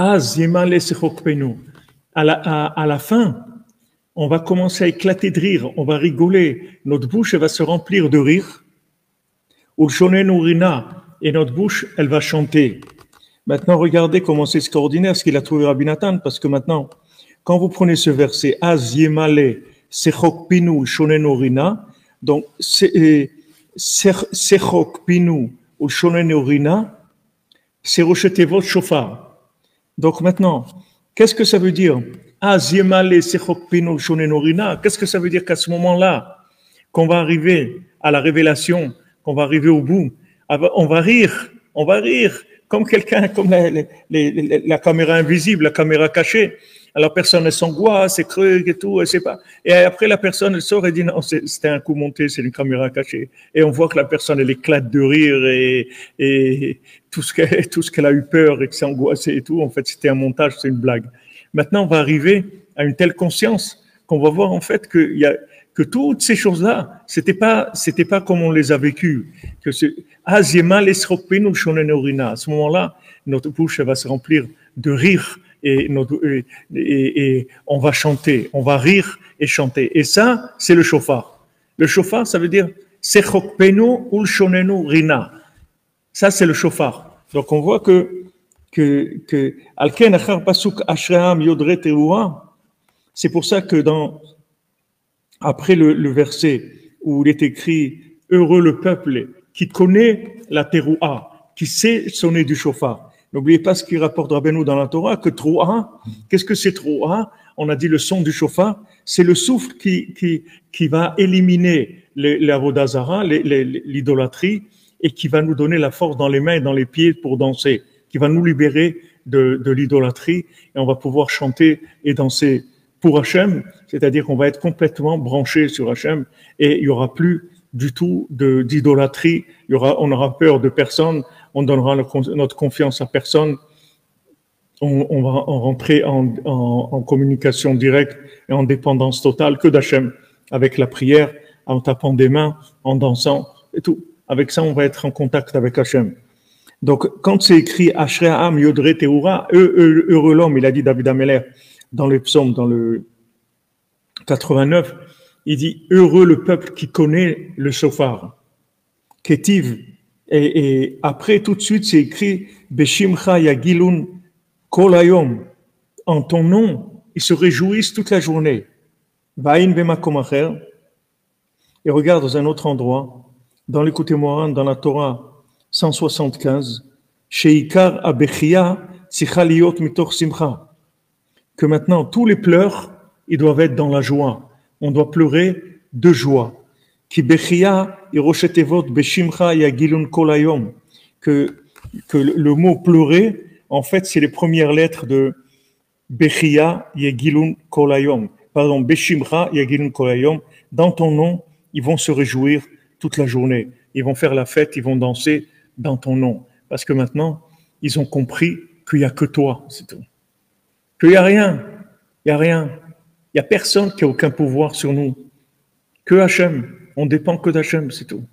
Az yemale sechokpenu. À la fin, on va commencer à éclater de rire, on va rigoler, notre bouche elle va se remplir de rire. Ulshonenu rina, et notre bouche elle va chanter. Maintenant, regardez comment c'est extraordinaire ce qu'il a trouvé Rabbi Nathan, parce que maintenant, quand vous prenez ce verset, Az yemale sechokpinu ulshonenu rina, donc sechokpinu ulshonenu rina, c'est rejeter votre chauffard. Donc maintenant, qu'est-ce que ça veut dire? Qu'est-ce que ça veut dire qu'à ce moment-là, qu'on va arriver à la révélation, qu'on va arriver au bout, on va rire, comme quelqu'un, comme la caméra invisible, la caméra cachée. Alors personne elle s'angoisse, c'est creux et tout, elle sait pas. Et après la personne elle sort et dit non, c'était un coup monté, c'est une caméra cachée. Et on voit que la personne elle éclate de rire et tout ce qu'elle a eu peur et que c'est angoissé et tout, en fait c'était un montage, c'est une blague. Maintenant on va arriver à une telle conscience qu'on va voir en fait que toutes ces choses-là, c'était pas comme on les a vécues. Que c'est à ce moment-là, notre bouche elle va se remplir de rire. Et on va chanter, on va rire et chanter. Et ça, c'est le shofar. Le shofar, ça veut dire sechokpenu ulshonenu rina. Ça, c'est le shofar. Donc, on voit que alken achar pasuk ashream yodre teruah. C'est pour ça que après le verset où il est écrit heureux le peuple qui connaît la teruah, qui sait sonner du shofar. N'oubliez pas ce qu'il rapporte Rabbeinu dans la Torah, que Troa, qu'est-ce que c'est Troa? On a dit le son du shofar, c'est le souffle qui va éliminer l'avodah zara, l'idolâtrie, et qui va nous donner la force dans les mains et dans les pieds pour danser, qui va nous libérer de l'idolâtrie, et on va pouvoir chanter et danser pour Hachem, c'est-à-dire qu'on va être complètement branché sur Hachem, et il n'y aura plus du tout d'idolâtrie, on n'aura peur de personne, on donnera notre confiance à personne, on va rentrer en communication directe et en dépendance totale que d'Hachem, avec la prière, en tapant des mains, en dansant et tout. Avec ça, on va être en contact avec Hachem. Donc, quand c'est écrit Ashrei Ha'am Yodre Teura, heureux l'homme, il a dit David Ameller dans le psaume, dans le 89, il dit heureux le peuple qui connaît le shofar. Ketiv. Et après, tout de suite, c'est écrit Beshimcha Yagilun Kol Hayom. En ton nom, ils se réjouissent toute la journée. Va'in Bemakom Acher. Et regarde dans un autre endroit, dans l'Écoute Moran, dans la Torah 175, Sheikar Abechia Tzicha Liot Mitoch Simcha. Que maintenant, tous les pleurs, ils doivent être dans la joie. On doit pleurer de joie. Ki bechia iroshetevot beshimcha yagilun kol hayom. Que le mot pleurer, en fait, c'est les premières lettres de bechia yagilun kol hayom. Pardon, beshimcha yagilun kol hayom. Dans ton nom, ils vont se réjouir toute la journée. Ils vont faire la fête, ils vont danser dans ton nom. Parce que maintenant, ils ont compris qu'il n'y a que toi, c'est tout. Qu'il n'y a rien. Il n'y a rien. Il n'y a personne qui a aucun pouvoir sur nous. Que Hachem. On dépend que d'Hachem, c'est tout.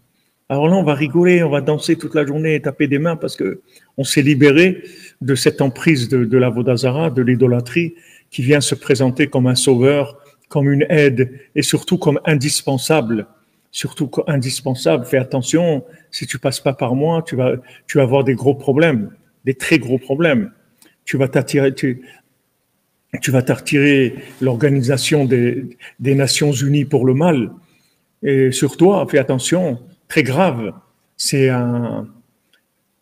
Alors là, on va rigoler, on va danser toute la journée et taper des mains parce que on s'est libéré de cette emprise de l'avodah zara, de l'idolâtrie, qui vient se présenter comme un sauveur, comme une aide et surtout comme indispensable. Surtout indispensable. Fais attention, si tu passes pas par moi, tu vas avoir des gros problèmes, des très gros problèmes. Tu vas t'attirer l'organisation des Nations Unies pour le mal. Et sur toi, fais attention, très grave. Les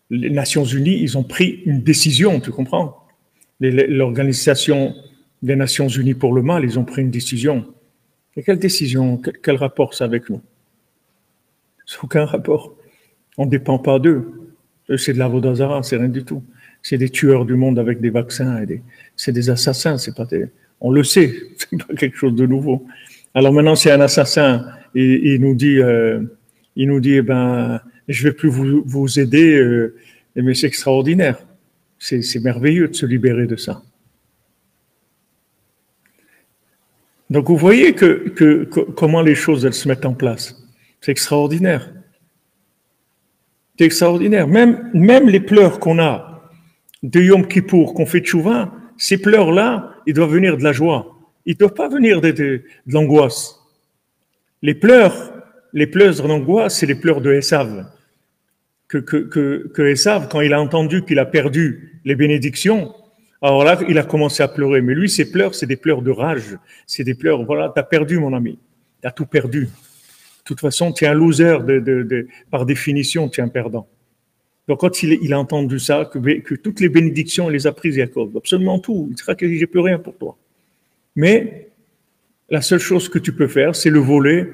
Nations Unies, ils ont pris une décision, tu comprends? L'organisation des Nations Unies pour le mal, ils ont pris une décision. Et quelle décision? Quel rapport ça avec nous? C'est aucun rapport. On ne dépend pas d'eux. Eux, c'est de l'avodah zara, c'est rien du tout. C'est des tueurs du monde avec des vaccins, c'est des assassins, on le sait, c'est pas quelque chose de nouveau. Alors maintenant, c'est un assassin. Et il nous dit, je vais plus vous aider, mais c'est extraordinaire. C'est merveilleux de se libérer de ça. Donc vous voyez comment les choses elles se mettent en place. C'est extraordinaire. C'est extraordinaire. Même les pleurs qu'on a de Yom Kippour qu'on fait tchouva, ces pleurs-là, ils doivent venir de la joie. Ils ne doivent pas venir de l'angoisse. Les pleurs d'angoisse, c'est les pleurs de Esav. Que Esav, quand il a entendu qu'il a perdu les bénédictions, alors là, il a commencé à pleurer. Mais lui, ses pleurs, c'est des pleurs de rage. C'est des pleurs, voilà, t'as perdu, mon ami. T'as tout perdu. De toute façon, tu es un loser, par définition, tu es un perdant. Donc, quand il a entendu ça, que toutes les bénédictions, il les a prises, Jacob, absolument tout, il dira que j'ai plus rien pour toi. Mais la seule chose que tu peux faire, c'est le voler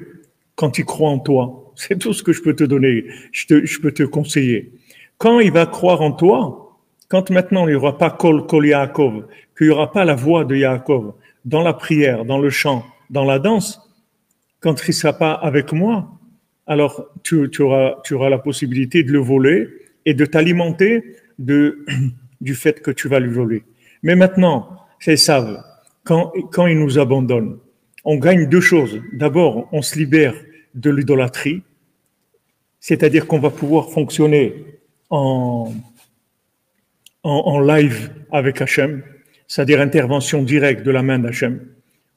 quand il croit en toi. C'est tout ce que je peux te donner, je peux te conseiller. Quand il va croire en toi, quand maintenant il n'y aura pas Kol Yaakov, qu'il n'y aura pas la voix de Yaakov dans la prière, dans le chant, dans la danse, quand il ne sera pas avec moi, alors tu auras la possibilité de le voler et de t'alimenter du fait que tu vas lui voler. Mais maintenant, c'est ça, quand il nous abandonne, on gagne deux choses. D'abord, on se libère de l'idolâtrie, c'est-à-dire qu'on va pouvoir fonctionner en live avec Hachem, c'est-à-dire intervention directe de la main d'Hachem.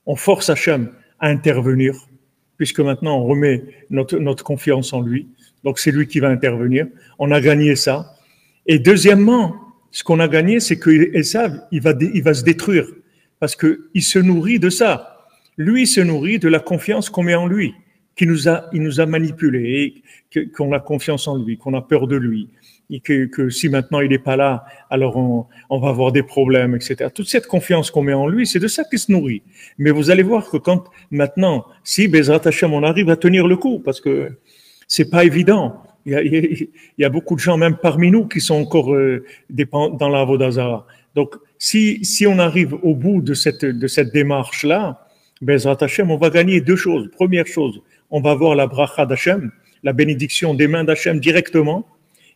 On force Hachem à intervenir, puisque maintenant on remet notre confiance en lui. Donc c'est lui qui va intervenir. On a gagné ça. Et deuxièmement, ce qu'on a gagné, c'est que Esav, il va se détruire, parce qu'il se nourrit de ça. Lui, il se nourrit de la confiance qu'on met en lui, il nous a manipulés, qu'on a confiance en lui, qu'on a peur de lui, et que si maintenant il n'est pas là, alors on va avoir des problèmes, etc. Toute cette confiance qu'on met en lui, c'est de ça qu'il se nourrit. Mais vous allez voir que quand maintenant, si Bezrat Hashem, on arrive à tenir le coup, parce que c'est pas évident. Il y a beaucoup de gens, même parmi nous, qui sont encore dans la Avodah. Donc, si on arrive au bout de cette démarche-là, Bezrat Hashem, on va gagner deux choses. Première chose, on va avoir la bracha d'Hachem, la bénédiction des mains d'Hachem directement.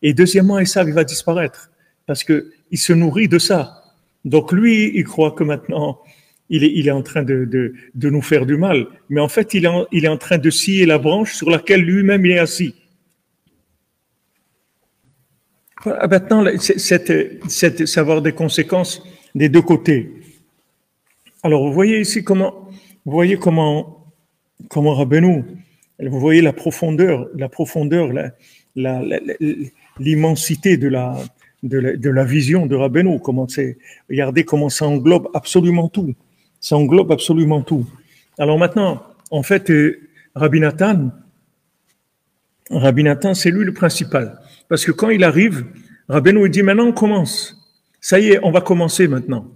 Et deuxièmement, Esav, il va disparaître parce que il se nourrit de ça. Donc lui, il croit que maintenant, il est en train de nous faire du mal. Mais en fait, il est en train de scier la branche sur laquelle lui-même il est assis. Voilà, maintenant, ça va avoir des conséquences des deux côtés. Alors, vous voyez ici comment Rabbeinu, vous voyez la profondeur, l'immensité de la vision de Rabbeinu. Regardez comment ça englobe absolument tout. Ça englobe absolument tout. Alors maintenant, en fait, Rabbi Nathan, c'est lui le principal. Parce que quand il arrive, Rabbeinu dit maintenant on commence. Ça y est, on va commencer maintenant.